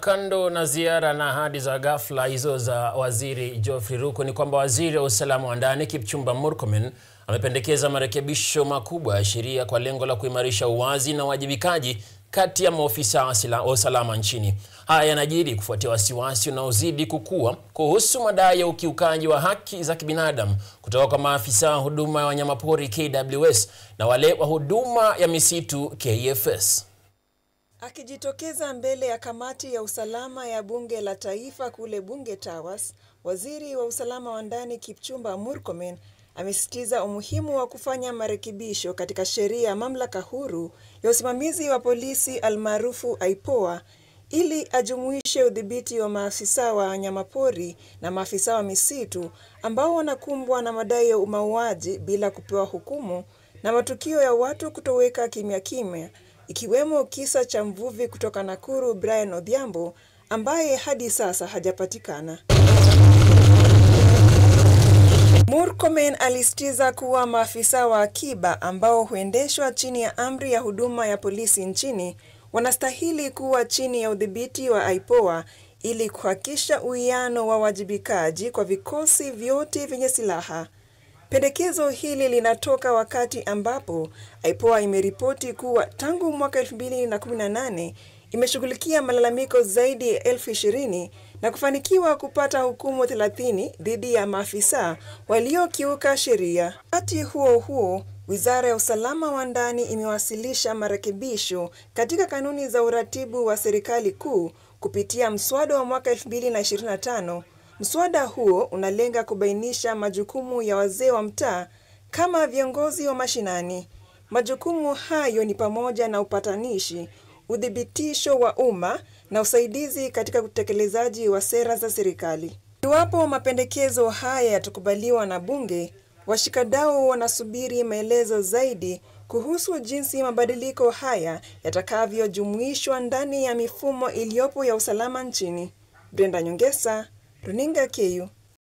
Kando na ziara na ahadi za ghafla hizo za Waziri Geoffrey Ruku, ni kwamba Waziri wa usalama wa ndani Kipchumba Murkomen amependekeza marekebisho makubwa ya sheria kwa lengo la kuimarisha uwazi na uwajibikaji kati ya maofisa wa usalama nchini. Haya yanajiri kufuatia wasiwasi unaozidi kukua kuhusu madai ya ukiukaji wa haki za kibinadamu kutoka kwa maafisa wa huduma ya wanyamapori KWS na wale wa huduma ya misitu KFS. Akijitokeza mbele ya kamati ya usalama ya bunge la taifa kule Bunge Towers, Waziri wa usalama wa ndani Kipchumba Murkomen amesisitiza umuhimu wa kufanya marekebisho katika sheria ya mamlaka huru ya usimamizi wa polisi almaarufu IPOA ili ajumuishe udhibiti wa maafisa wa wanyamapori na maafisa wa misitu ambao wanakumbwa na madai ya mauaji bila kupewa hukumu na matukio ya watu kutoweka kimya kimya, ikiwemo kisa cha mvuvi kutoka Nakuru Brian Odhiambo ambaye hadi sasa hajapatikana. Murkomen alisitiza kuwa maafisa wa akiba ambao huendeshwa chini ya amri ya huduma ya polisi nchini wanastahili kuwa chini ya udhibiti wa IPOA ili kuhakikisha uwiano wa wajibikaji kwa vikosi vyote vyenye silaha. Pendekezo hili linatoka wakati ambapo IPOA imeripoti kuwa tangu mwaka 2018 imeshughulikia malalamiko zaidi ya 20,000 na kufanikiwa kupata hukumu 30 dhidi ya maafisa waliokiuka sheria. Wakati huo huo, Wizara ya usalama wa ndani imewasilisha marekebisho katika kanuni za uratibu wa serikali kuu kupitia mswada wa mwaka 2025. Mswada huo unalenga kubainisha majukumu ya wazee wa mtaa kama viongozi wa mashinani. Majukumu hayo ni pamoja na upatanishi, udhibitisho wa umma na usaidizi katika utekelezaji wa sera za serikali. Iwapo mapendekezo haya yatakubaliwa na bunge, washikadau wanasubiri maelezo zaidi kuhusu jinsi mabadiliko haya yatakavyojumuishwa ndani ya mifumo iliyopo ya usalama nchini. Brenda Nyongesa, Runinga KU.